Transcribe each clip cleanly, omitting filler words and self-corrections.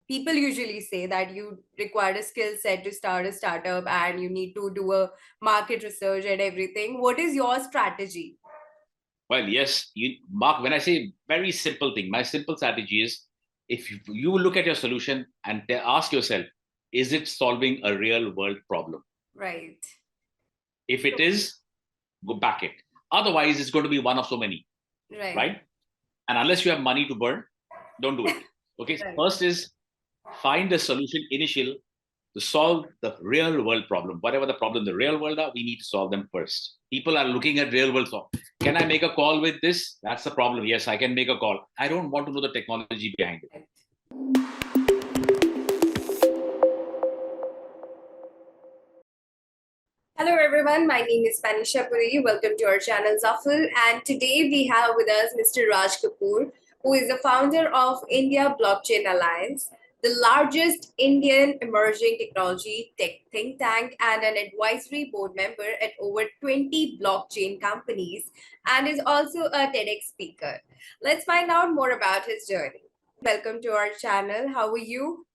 people usually say that you require a skill set to start a startup and you need to do a market research and everything. What is your strategy? Well, yes, Mark, when I say very simple thing, my simple strategy is if you look at your solution and ask yourself, is it solving a real world problem? Right. If it is, go back it. Otherwise, it's going to be one of so many, Right. right? And unless you have money to burn, don't do it. Okay. So Right. first is find a solution initial to solve the real world problem. Whatever the problem the real world are, we need to solve them first. People are looking at real world solve. Can I make a call with this? That's the problem. Yes, I can make a call. I don't want to know the technology behind it. Hello everyone, my name is Panisha Puri. Welcome to our channel Xaphal, and today we have with us Mr. Raj Kapoor, who is the founder of India Blockchain Alliance, the largest Indian emerging technology tech think tank and an advisory board member at over 20 blockchain companies, and is also a TEDx speaker. Let's find out more about his journey. Welcome to our channel. How are you?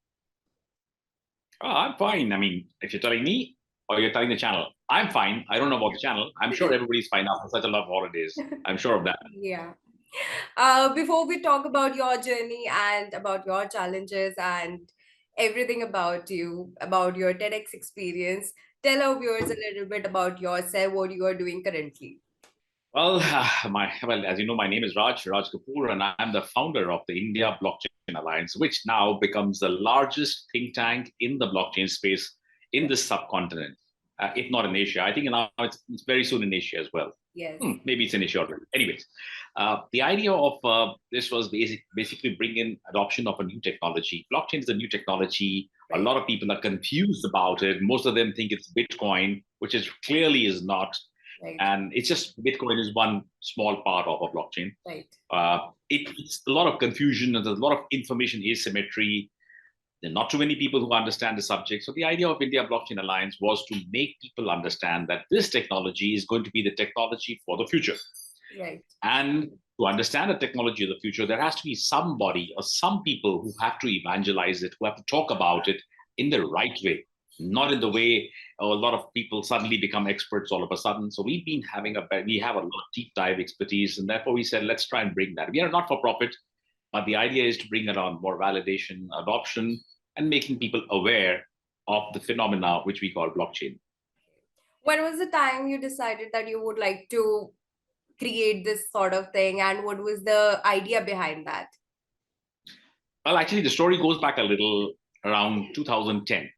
Oh, I'm fine. I mean, if you're telling me or you're telling the channel, I'm fine. I don't know about the channel. I'm sure everybody's fine after such a lot of holidays. I'm sure of that. Yeah. Before we talk about your journey and about your challenges and everything about you, about your TEDx experience, tell our viewers a little bit about yourself, what you are doing currently. Well, as you know, my name is Raj Kapoor, and I'm the founder of the India Blockchain Alliance, which now becomes the largest think tank in the blockchain space in this subcontinent, if not in Asia. I think now it's very soon in Asia as well. Yes. Maybe it's in Asia already. Anyways, the idea of this was basically bring in adoption of a new technology. Blockchain is a new technology. Right. A lot of people are confused about it. Most of them think it's Bitcoin, which is clearly is not. Right. And it's just Bitcoin is one small part of a blockchain. Right. It's a lot of confusion and there's a lot of information asymmetry. There are not too many people who understand the subject. So the idea of India Blockchain Alliance was to make people understand that this technology is going to be the technology for the future. Right. And to understand the technology of the future, there has to be somebody or some people who have to evangelize it, who have to talk about it in the right way, not in the way a lot of people suddenly become experts all of a sudden. So we have a lot of deep dive expertise, and therefore we said, let's try and bring that. We are not for profit, but the idea is to bring around more validation, adoption, and making people aware of the phenomena which we call blockchain. When was the time you decided that you would like to create this sort of thing, and what was the idea behind that? Well, actually, the story goes back a little around 2010.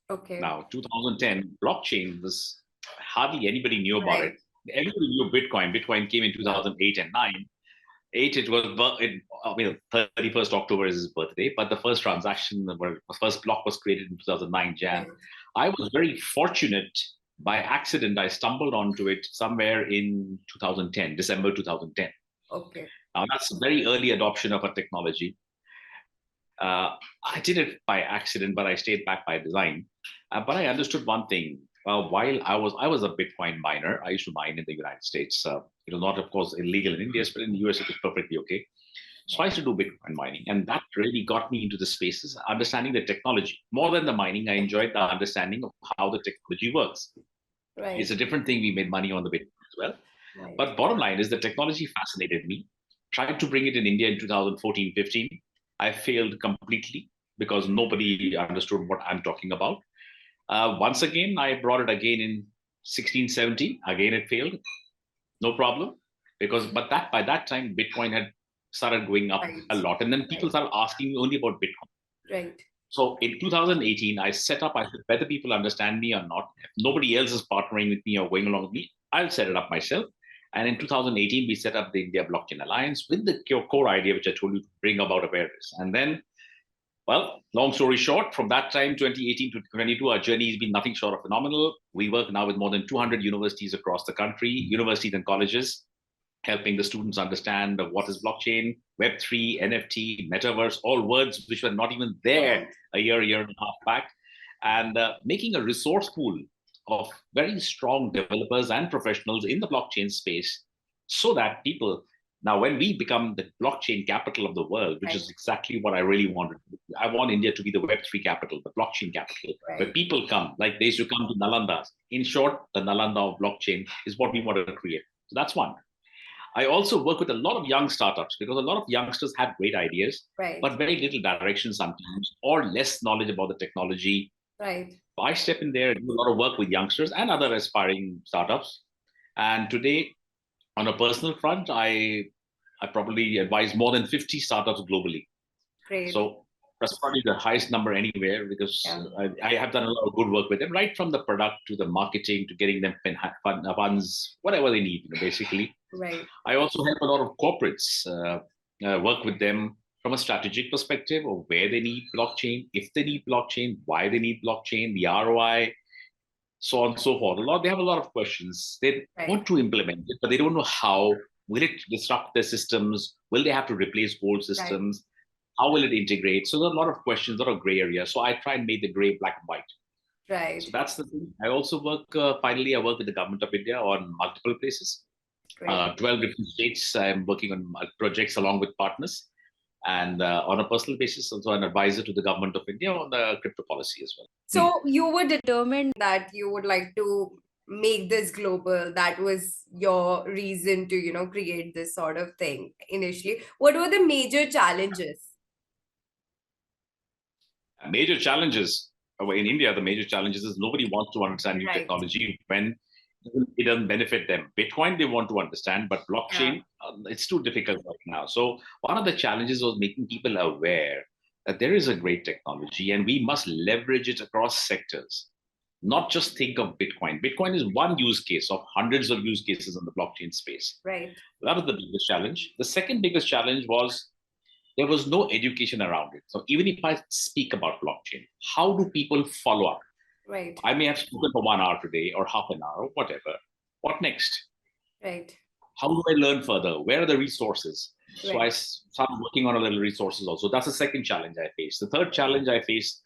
Okay. Now, 2010, blockchain was hardly anybody knew about Right. it. Everybody knew Bitcoin. Bitcoin came in 2008 and 9. 8, it was, 31st October is his birthday, but the first transaction, the first block was created in 2009 Jan. Right. I was very fortunate. By accident, I stumbled onto it somewhere in 2010, December 2010. Okay. Now, that's a very early adoption of a technology. I did it by accident, but I stayed back by design. But I understood one thing. While I was a Bitcoin miner, I used to mine in the United States. It was not, of course, illegal in India, but in the US it was perfectly okay. So I used to do Bitcoin mining, and that really got me into the spaces, understanding the technology. More than the mining, I enjoyed the understanding of how the technology works. Right. It's a different thing. We made money on the Bitcoin as well. Right. But bottom line is the technology fascinated me. Tried to bring it in India in 2014-15. I failed completely because nobody understood what I'm talking about. Once again, I brought it again in 16-17. Again, it failed. No problem. But by that time, Bitcoin had started going up Right. a lot. And then people started asking me only about Bitcoin. Right. So in 2018, I said, whether people understand me or not, if nobody else is partnering with me or going along with me, I'll set it up myself. And in 2018, we set up the India Blockchain Alliance with the core idea, which I told you, to bring about awareness. And then, well, long story short, from that time, 2018 to 2022, our journey has been nothing short of phenomenal. We work now with more than 200 universities across the country, universities and colleges, helping the students understand what is blockchain, Web3, NFT, metaverse, all words which were not even there a year and a half back, and making a resource pool of very strong developers and professionals in the blockchain space so that people Now, when we become the blockchain capital of the world, which is exactly what I really wanted, I want India to be the Web3 capital, the blockchain capital, where people come, like they used to come to Nalandas. In short, the Nalanda of blockchain is what we want to create. So that's one. I also work with a lot of young startups because a lot of youngsters have great ideas, but very little direction sometimes, or less knowledge about the technology. I step in there and do a lot of work with youngsters and other aspiring startups. And today, on a personal front, I probably advise more than 50 startups globally. So that's probably the highest number anywhere because I have done a lot of good work with them, right from the product to the marketing to getting them funds, whatever they need, basically. I also help a lot of corporates work with them from a strategic perspective of where they need blockchain, if they need blockchain, why they need blockchain, the ROI, so on and so forth. They have a lot of questions. They want to implement it, but they don't know how. Will it disrupt their systems? Will they have to replace old systems? How will it integrate? So there are a lot of questions, a lot of gray areas. So I try and make the gray black and white. So that's the thing. I also work, finally, I work with the government of India on multiple places. 12 different states. I'm working on projects along with partners. And on a personal basis, also an advisor to the government of India on the crypto policy as well. So you were determined that you would like to make this global. That was your reason to, create this sort of thing initially. What were the major challenges? Major challenges in India, the major challenges is nobody wants to understand new technology when it doesn't benefit them. Bitcoin, they want to understand, but blockchain, it's too difficult right now. So one of the challenges was making people aware that there is a great technology and we must leverage it across sectors, not just think of Bitcoin. Bitcoin is one use case of hundreds of use cases in the blockchain space. That was the biggest challenge. The second biggest challenge was there was no education around it. So even if I speak about blockchain, how do people follow up? I may have spoken for 1 hour today or half an hour or whatever. What next? How do I learn further? Where are the resources? So I started working on a little resources also. That's the second challenge I faced. The third challenge I faced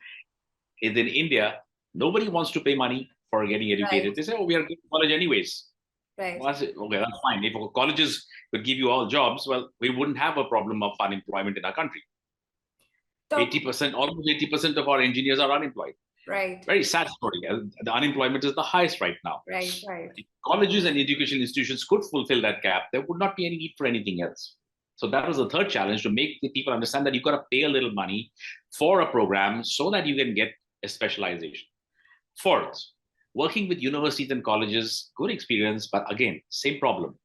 is in India, nobody wants to pay money for getting educated. They say, oh, we are going to college anyways. Well, okay, that's fine. If colleges could give you all jobs, well, we wouldn't have a problem of unemployment in our country. 80%, almost 80% of our engineers are unemployed. Very sad story. The unemployment is the highest right now. If colleges and education institutions could fulfill that gap, there would not be any need for anything else. So that was the third challenge, to make the people understand that you've got to pay a little money for a program so that you can get a specialization. Fourth, working with universities and colleges, good experience, but again, same problem.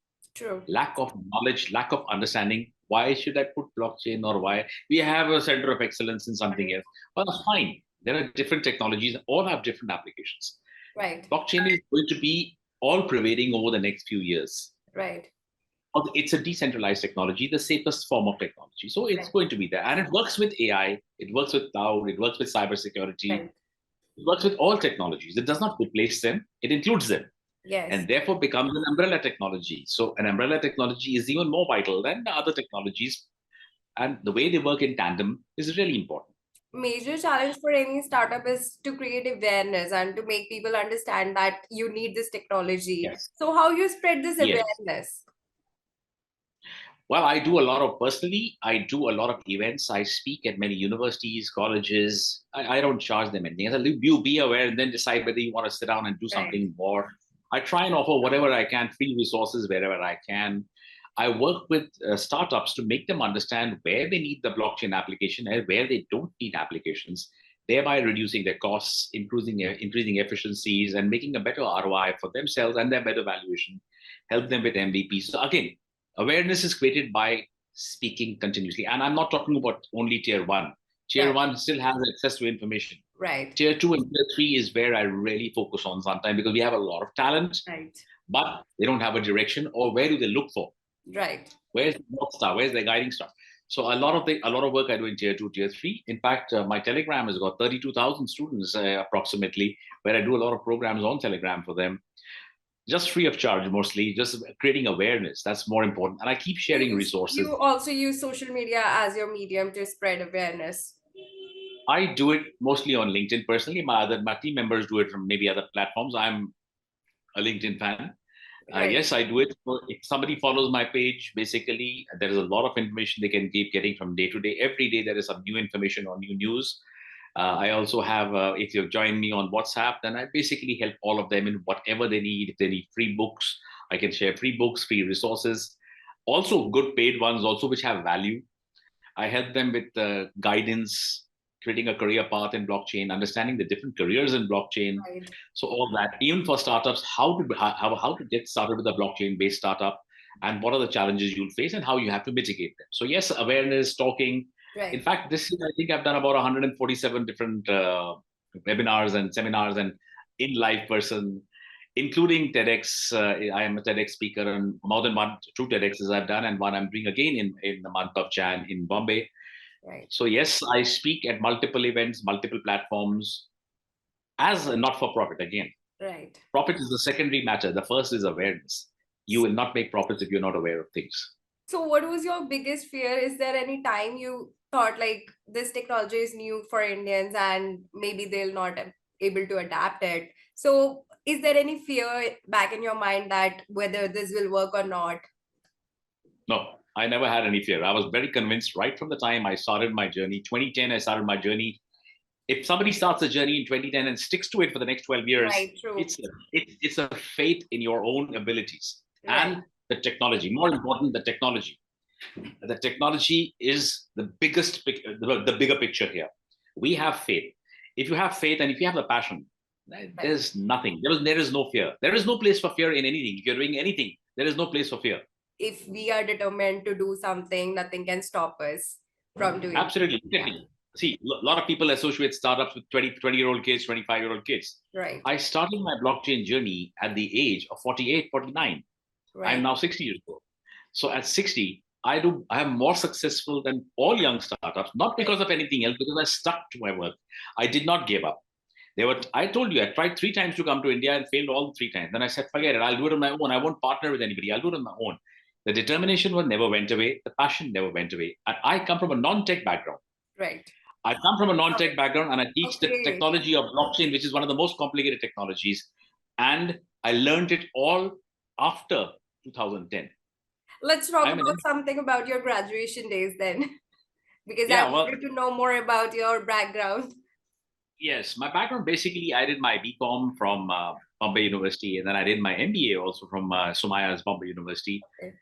Lack of knowledge, lack of understanding. Why should I put blockchain, or why? We have a center of excellence in something else. Well, that's fine. There are different technologies, all have different applications. Blockchain is going to be all pervading over the next few years. It's a decentralized technology, the safest form of technology. So it's going to be there. And it works with AI, it works with cloud, it works with cybersecurity. It works with all technologies. It does not replace them, it includes them. And therefore becomes an umbrella technology. So an umbrella technology is even more vital than the other technologies. And the way they work in tandem is really important. Major challenge for any startup is to create awareness and to make people understand that you need this technology. So how you spread this awareness? Well, I do a lot of, personally, I do a lot of events. I speak at many universities, colleges. I don't charge them anything. I say, you be aware and then decide whether you want to sit down and do something more. I try and offer whatever I can, free resources wherever I can. I work with startups to make them understand where they need the blockchain application and where they don't need applications, thereby reducing their costs, increasing efficiencies, and making a better ROI for themselves and their better valuation, help them with MVP. So again, awareness is created by speaking continuously. And I'm not talking about only tier one. Tier one still has access to information. Tier 2 and tier 3 is where I really focus on sometimes, because we have a lot of talent, but they don't have a direction, or where do they look for? Where's the North Star? Where's the guiding star? So a lot of work I do in tier 2, tier 3. In fact, my Telegram has got 32,000 students approximately, where I do a lot of programs on Telegram for them, just free of charge, mostly just creating awareness. That's more important. And I keep sharing resources. You also use social media as your medium to spread awareness. I do it mostly on LinkedIn personally. My team members do it from maybe other platforms. I'm a LinkedIn fan. Right. Yes, I do it. So if somebody follows my page, basically, there is a lot of information they can keep getting from day to day. Every day, there is some new information or new news. I also have, if you've joined me on WhatsApp, then I basically help all of them in whatever they need. If they need free books, I can share free books, free resources, also good paid ones, also which have value. I help them with guidance, creating a career path in blockchain, understanding the different careers in blockchain. Right. So all that, even for startups, how to get started with a blockchain-based startup, and what are the challenges you'll face, and how you have to mitigate them. So yes, awareness, talking. In Right. fact, this year I think I've done about 147 different webinars and seminars and in live person, including TEDx. I am a TEDx speaker, and more than one, two TEDx's I've done, and one I'm doing again in the month of Jan in Bombay. Right. So yes, I speak at multiple events, multiple platforms as a not-for-profit. Again, Right. profit is the secondary matter. The first is awareness. You will not make profits if you're not aware of things. So, what was your biggest fear? Is there any time you thought like this technology is new for Indians and maybe they'll not able to adapt it? So, is there any fear back in your mind that whether this will work or not? No, I never had any fear. I was very convinced right from the time I started my journey. 2010, I started my journey. If somebody starts a journey in 2010 and sticks to it for the next 12 years, Right, true. it's a faith in your own abilities Right. and the technology. More important, the technology. The technology is the the bigger picture here. We have faith. If you have faith and if you have the passion, Right. there's nothing. There is no fear. There is no place for fear in anything. If you're doing anything, there is no place for fear. If we are determined to do something, nothing can stop us from doing. Absolutely. Look at Yeah. me. See, a lot of people associate startups with 20-year-old kids, 25-year-old kids. Right. I started my blockchain journey at the age of 48, 49. I'm Right. now 60 years old. So at 60, I am more successful than all young startups, not because of anything else, because I stuck to my work. I did not give up. I told you, I tried 3 times to come to India and failed all 3 times. Then I said, forget it, I'll do it on my own. I won't partner with anybody. I'll do it on my own. The determination never went away. The passion never went away. And I come from a non-tech background. Right. I come from a non-tech background and I teach the Okay. technology of blockchain, which is one of the most complicated technologies. And I learned it all after 2010. Let's talk I'm about an something about your graduation days then, because I Yeah, well, wanted to know more about your background. yes. My background basically, I did my BCom from Bombay University, and then I did my MBA also from Somaya's Bombay University. Okay.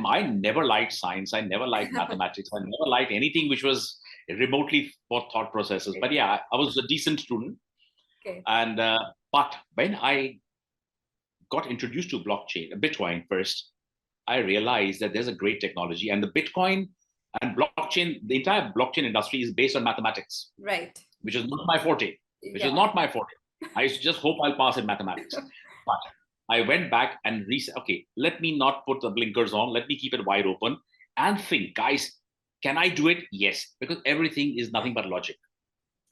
I never liked science. I never liked mathematics. I never liked anything which was remotely for thought processes. But yeah, I was a decent student. Okay. And but when I got introduced to blockchain, Bitcoin first, I realized that there's a great technology, and the Bitcoin and blockchain, the entire blockchain industry is based on mathematics, Right. which is not my forte. Which is Yeah. not my forte. I used to just hope I'll pass in mathematics. But I went back and reset. Okay, let me not put the blinkers on. Let me keep it wide open and think, guys, can I do it? Yes, because everything is nothing but logic.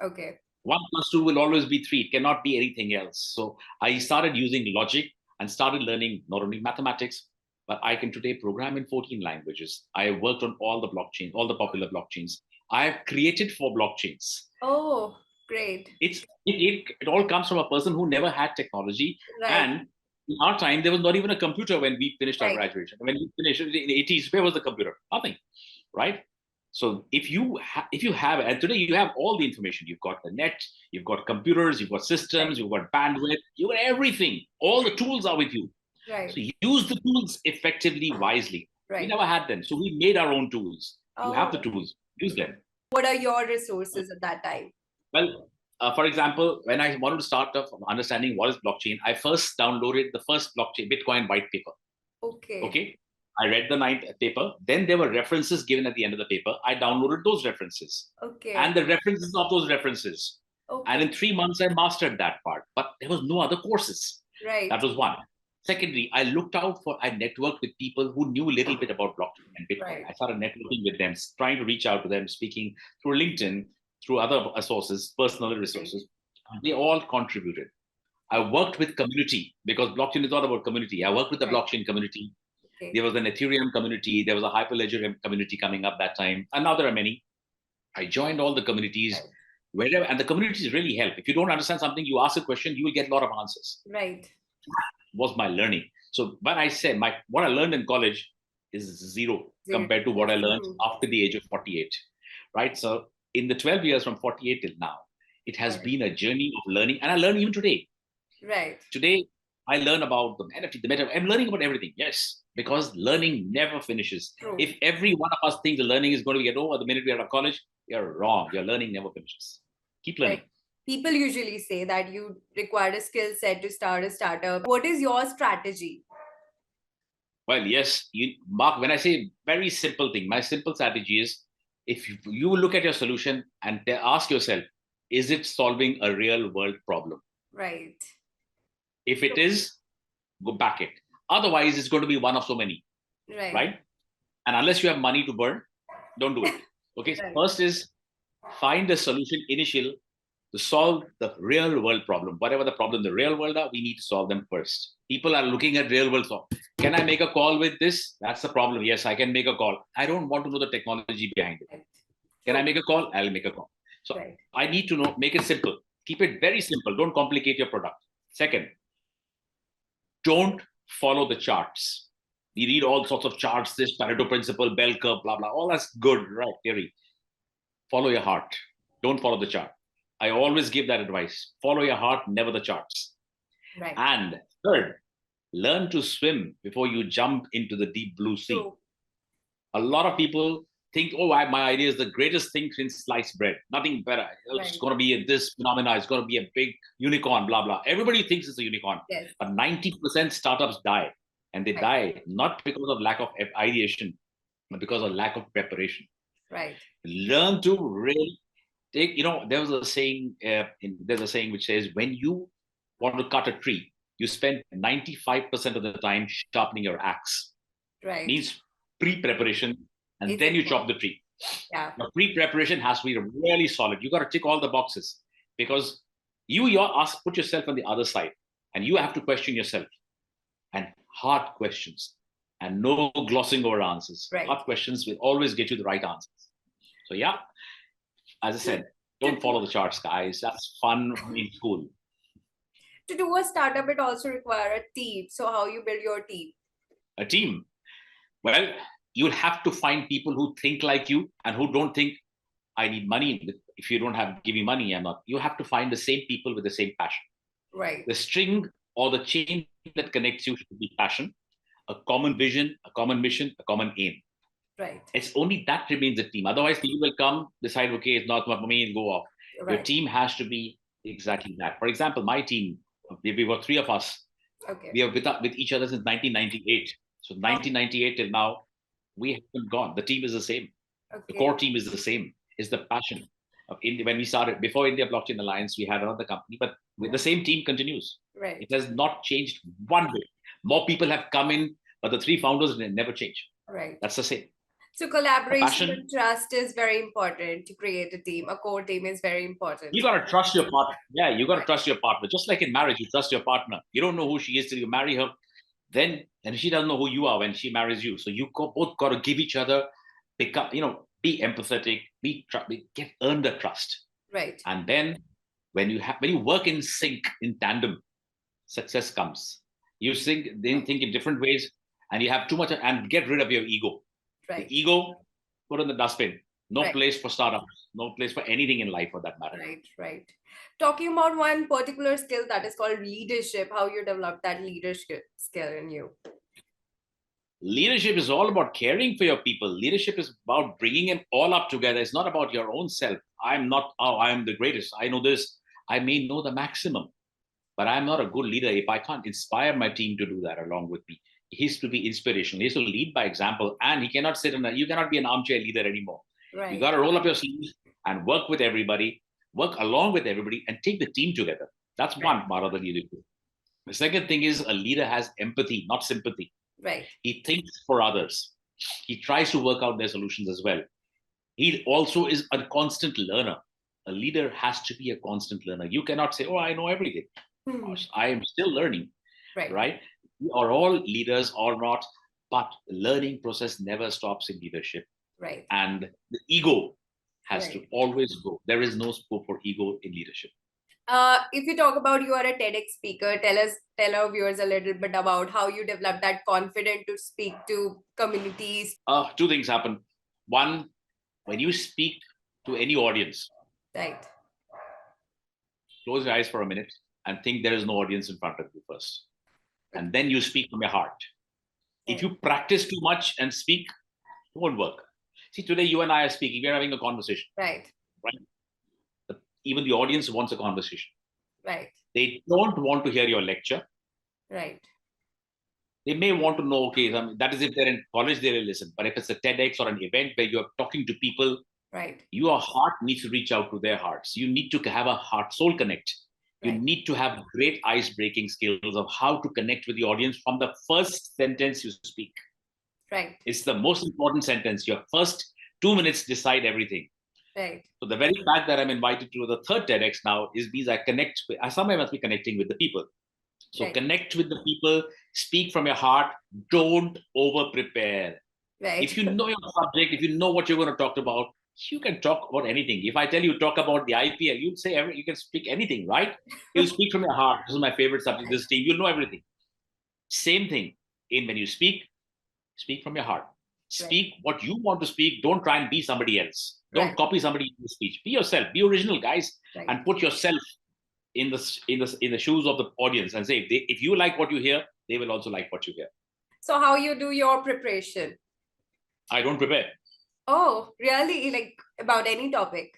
Okay. 1 plus 2 will always be 3. It cannot be anything else. So I started using logic and started learning not only mathematics, but I can today program in 14 languages. I have worked on all the blockchains, all the popular blockchains. I have created 4 blockchains. Oh, great. It all comes from a person who never had technology. Right. And in our time, there was not even a computer when we finished our Right. graduation. When we finished in the 80s, where was the computer? Nothing, right? So if you have, and today you have all the information. You've got the net, you've got computers, you've got systems, Right. you've got bandwidth, you've got everything. All the tools are with you. So Right. use the tools effectively, wisely. We Right. never had them, so we made our own tools. You have the Oh, tools, use them. what are your resources at that time? Well, for example, when I wanted to start off understanding what is blockchain, I first downloaded the first blockchain Bitcoin white paper. Okay. Okay. I read the ninth paper. Then there were references given at the end of the paper. I downloaded those references Okay. and the references of those references. And Okay. in 3 months, I mastered that part. But there was no other courses. Right. That was one. Secondly, I networked with people who knew a little bit about blockchain and Bitcoin. Right. I started networking with them, trying to reach out to them, speaking through LinkedIn, through other sources, personal resources. They all contributed. I worked with community because blockchain is all about community. I worked with the Right. blockchain community. Okay. There was an Ethereum community. There was a Hyperledger community coming up that time. And now there are many. I joined all the communities Right. wherever, and the communities really help. If you don't understand something, you ask a question, you will get a lot of answers. Right. Was my learning. So when I say what I learned in college is zero compared to what I learned after the age of 48, right? So in the 12 years from 48 till now, it has been a journey of learning, and I learn even today. Right. Today, I learn about the NFT, the meta. I'm learning about everything. Yes, because learning never finishes. True. If every one of us thinks the learning is going to get over the minute we are at college, you're wrong. Your learning never finishes. Keep learning. Right. People usually say that you require a skill set to start a startup. What is your strategy? Well, yes, Mark, when I say very simple thing, my simple strategy is if you look at your solution and ask yourself, is it solving a real world problem? Right. If it is, go back it. Otherwise, it's going to be one of so many, right? And unless you have money to burn, don't do it. Okay. So first is find a solution initial to solve the real world problem. Whatever the problem in the real world are, we need to solve them first. People are looking at real world solve. Can I make a call with this? That's the problem. Yes, I can make a call. I don't want to know the technology behind it. Can I make a call? I'll make a call. So I need to know, make it simple. Keep it very simple. Don't complicate your product. Second, don't follow the charts. You read all sorts of charts, this Pareto principle, bell curve, blah, blah. All that's good, right? Theory. Follow your heart. Don't follow the chart. I always give that advice. Follow your heart, never the charts. Right. And third, learn to swim before you jump into the deep blue sea. True. A lot of people think, oh, my idea is the greatest thing since sliced bread. Nothing better. It's going to be this phenomena. It's going to be a big unicorn, blah, blah. Everybody thinks it's a unicorn. Yes. But 90% startups die. And they die not because of lack of ideation, but because of lack of preparation. Right. Learn to really take, there's a saying which says, when you want to cut a tree, you spend 95% of the time sharpening your axe. Right. Means pre-preparation, and then you chop the tree. Yeah. Now, pre-preparation has to be really solid. You got to tick all the boxes, because put yourself on the other side, and you have to question yourself, and hard questions, and no glossing over answers. Right. Hard questions will always get you the right answers. So yeah, as I said, don't follow the charts, guys. That's fun in school. To do a startup, it also requires a team. So how you build your team? A team. Well, you'll have to find people who think like you and who don't think, I need money. If you don't have, give me money, I'm not. You have to find the same people with the same passion. Right. The string or the chain that connects you should be passion, a common vision, a common mission, a common aim. Right. It's only that remains a team. Otherwise, people will come, decide, okay, it's not for me, and go off. Right. Your team has to be exactly that. For example, my team, we were three of us. Okay. We are with each other since 1998. So 1998 till now, we haven't gone. The team is the same. Okay. The core team is the same. It's the passion of India. When we started, before India Blockchain Alliance, we had another company, but with the same team continues. Right. It has not changed one bit. More people have come in, but the three founders never change. Right. That's the same. So collaboration and trust is very important to create a team. A core team is very important. You got to trust your partner. Yeah, you got to trust your partner. Just like in marriage, you trust your partner. You don't know who she is till you marry her. Then, and she doesn't know who you are when she marries you. So you both got to give each other, be empathetic, earn the trust. Right. And then when you work in sync, in tandem, success comes. You think in different ways, and you have too much, and get rid of your ego. Right. The ego, put in the dustbin. No place for startups. No place for anything in life for that matter. Right. Talking about one particular skill that is called leadership, how you develop that leadership skill in you. Leadership is all about caring for your people. Leadership is about bringing them all up together. It's not about your own self. I am the greatest. I know this. I may know the maximum, but I'm not a good leader if I can't inspire my team to do that along with me. He has to be inspirational. He has to lead by example, and he cannot you cannot be an armchair leader anymore. Right. You got to roll up your sleeves and work with everybody, work along with everybody, and take the team together. That's one part of the leadership. The second thing is a leader has empathy, not sympathy. Right. He thinks for others. He tries to work out their solutions as well. He also is a constant learner. A leader has to be a constant learner. You cannot say, oh, I know everything. I am still learning. Right? We are all leaders or not, but the learning process never stops in leadership. Right. And the ego has to always go. There is no scope for ego in leadership. If you talk about you are a TEDx speaker, tell our viewers a little bit about how you develop that confidence to speak to communities. Two things happen. One, when you speak to any audience, Right, close your eyes for a minute and think there is no audience in front of you first. And then you speak from your heart. If right, you practice too much and speak, it won't work. See, today you and I are speaking, we're having a conversation, right, right? Even the audience wants a conversation. right, They don't want to hear your lecture. right, They may want to know, okay, that is if they're in college, they will listen. But if it's a TEDx or an event where you're talking to people, right, your heart needs to reach out to their hearts. You need to have a heart soul connect. You right, need to have great ice breaking skills of how to connect with the audience from the first sentence you speak. right, It's the most important sentence. Your first 2 minutes decide everything. right, So the very fact that I'm invited to the third TEDx now is because I connect with, somebody must be connecting with the people. So right, connect with the people, speak from your heart, don't over prepare. If right, you know your subject, if you know what you're going to talk about, you can talk about anything. If I tell you talk about the IPL, you'd say you can speak anything, right? You'll speak from your heart. This is my favorite subject, right, this team. You'll know everything. Same thing in when you speak from your heart. right, Speak what you want to speak. Don't try and be somebody else. right, Don't copy somebody else's speech. Be yourself. Be original, guys, right. and put yourself in the shoes of the audience and say if you like what you hear, they will also like what you hear. So how you do your preparation? I don't prepare. Oh, really? Like about any topic?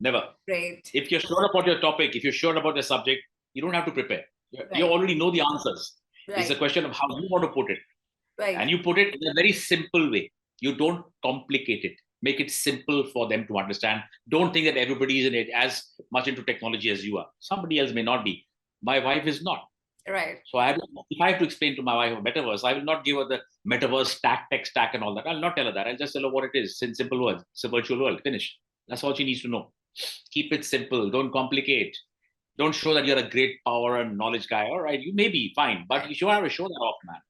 Never. Great. If you're sure about your topic, if you're sure about the subject, you don't have to prepare. You Right, already know the answers. It's a right, question of how you want to put it. right, And you put it in a very simple way. You don't complicate it. Make it simple for them to understand. Don't think that everybody is in it as much into technology as you are. Somebody else may not be. My wife is not. right, So if I have to explain to my wife a metaverse, I will not give her the metaverse stack, tech stack, and all that. I'll not tell her that. I'll just tell her what it is. In simple words, it's a virtual world. Finish. That's all she needs to know. Keep it simple. Don't complicate. Don't show that you're a great power and knowledge guy. All right, you may be fine, but right. you should have to show that off, man.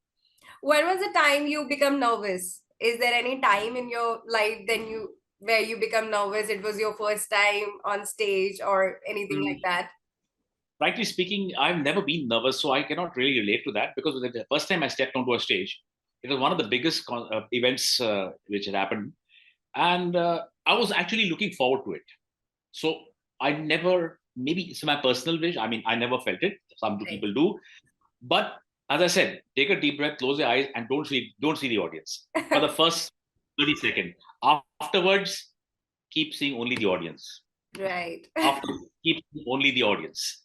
When was the time you become nervous? Is there any time in your life then you where you become nervous? It was your first time on stage or anything like Mm, that? Frankly speaking, I've never been nervous, so I cannot really relate to that because the first time I stepped onto a stage, it was one of the biggest events which had happened, and I was actually looking forward to it. So I never, maybe it's my personal wish. I mean, I never felt it. Some Right. people do, but as I said, take a deep breath, close your eyes, and don't see the audience for the first 30 seconds. Afterwards, keep seeing only the audience. Right. After keep seeing only the audience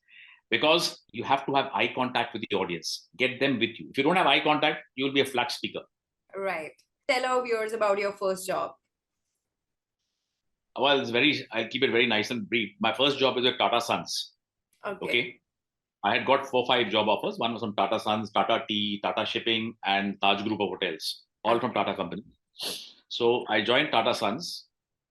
because you have to have eye contact with the audience. Get them with you. If you don't have eye contact, you will be a flat speaker. Right. Tell our viewers about your first job. Well, I'll keep it very nice and brief. My first job is at Tata Sons. Okay. Okay. I had got 4, 5 job offers. One was from Tata Sons, Tata Tea, Tata Shipping, and Taj Group of Hotels, all from Okay. Tata Company. So I joined Tata Sons.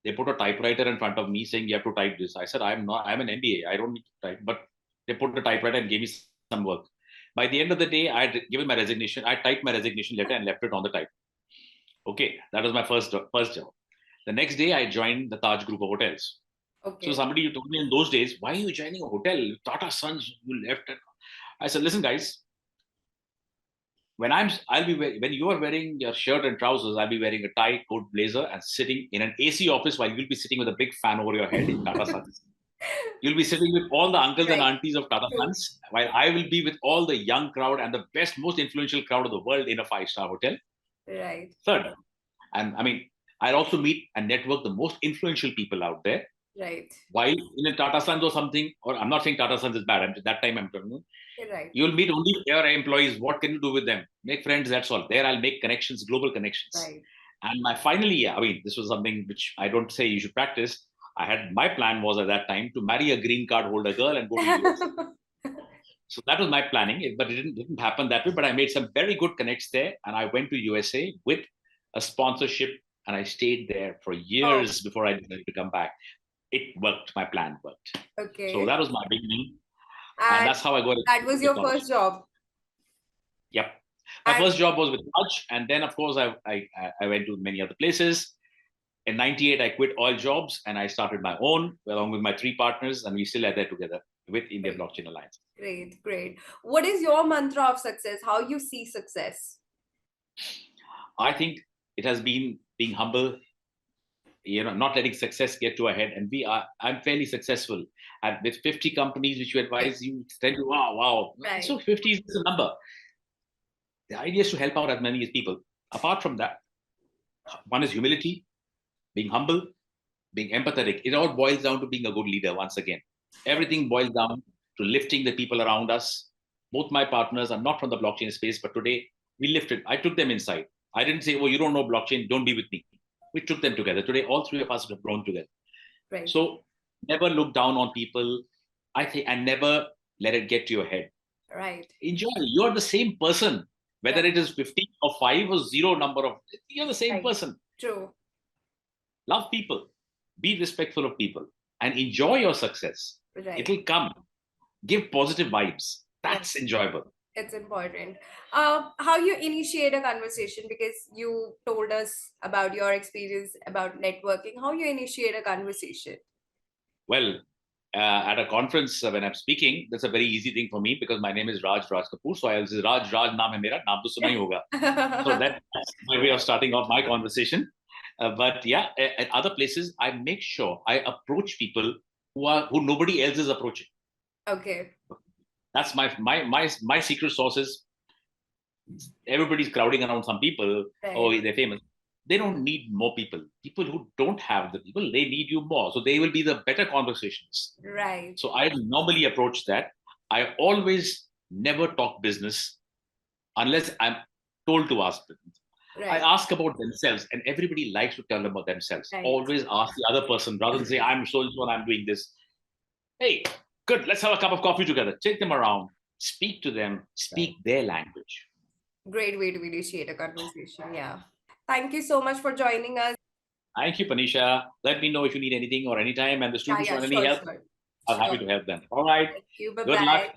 They put a typewriter in front of me saying, you have to type this. I said, I'm an MBA. I don't need to type. But they put a typewriter and gave me some work. By the end of the day, I had given my resignation. I typed my resignation letter and left it on the type. Okay. That was my first job. The next day, I joined the Taj Group of Hotels. So Okay. somebody told me in those days, why are you joining a hotel? Tata Sons, you left. I said, listen, guys, when you are wearing your shirt and trousers, I'll be wearing a tie, coat, blazer, and sitting in an AC office while you'll be sitting with a big fan over your head in Tata Sons. You'll be sitting with all the uncles and Right. aunties of Tata True. Sons, while I will be with all the young crowd and the best, most influential crowd of the world in a five-star hotel. Right. Third, and I mean, I'll also meet and network the most influential people out there. Right. While in a Tata Sons or something, or I'm not saying Tata Sons is bad. That time I'm telling you, Right. you'll meet only your employees. What can you do with them? Make friends. That's all. There, I'll make connections, global connections. Right. And my finally, yeah, I mean, this was something which I don't say you should practice. My plan was at that time to marry a green card holder girl and go to US. So that was my planning, but it didn't happen that way. But I made some very good connects there, and I went to USA with a sponsorship, and I stayed there for Oh, years before I decided to come back. It worked. My plan worked. So okay. that was my beginning, and And that's how I got that into was your technology. first job. Yep. My And first job was with Raj, and then of course I went to many other places. In 98, I quit all jobs and I started my own along with my 3 partners, and we still are there together with India Great, Blockchain Alliance. great. What is your mantra of success? How you see success? I think it has been being humble, not letting success get to our head. And I'm fairly successful. And with 50 companies which you advise, you tell you, wow. Right. So 50 is a number. The idea is to help out as many as people. Apart from that, one is humility, being humble, being empathetic. It all boils down to being a good leader once again. Everything boils down to lifting the people around us. Both my partners are not from the blockchain space, but today we lifted. I took them inside. I didn't say, oh, you don't know blockchain, don't be with me. We took them together. Today, all 3 of us have grown together. Right. So never look down on people. I think, and never let it get to your head. Right. Enjoy. You're the same person, whether Right. it is 15 or 5 or 0 number of, you're the same Right. person. True. Love people, be respectful of people, and enjoy your success. Right. It'll come. Give positive vibes. That's Right. enjoyable. It's important. How you initiate a conversation, because you told us about your experience about networking. How you initiate a conversation? Well, at a conference when I'm speaking, that's a very easy thing for me because my name is Raj Kapoor. So I'll say Raj naam hai mera, naam to suna hi hoga. So that's my way of starting off my conversation. But yeah, at other places, I make sure I approach people who nobody else is approaching. Okay. That's my secret sauce is everybody's crowding around some people. Right. Oh, they're famous. They don't need more people. People who don't have the people, they need you more. So they will be the better conversations. Right. So I normally approach that. I always never talk business unless I'm told to ask business. Right. I ask about themselves, and everybody likes to tell them about themselves. Right. Always ask the other person rather than say, I'm so and so and I'm doing this. Hey, good, let's have a cup of coffee together. Take them around, speak to them, speak their language. Great way to initiate a conversation. Yeah. Thank you so much for joining us. Thank you, Panisha. Let me know if you need anything or anytime, and the students want any Sure, help. sure. I'm happy to help them. All right. Thank you. Good luck. Bye-bye.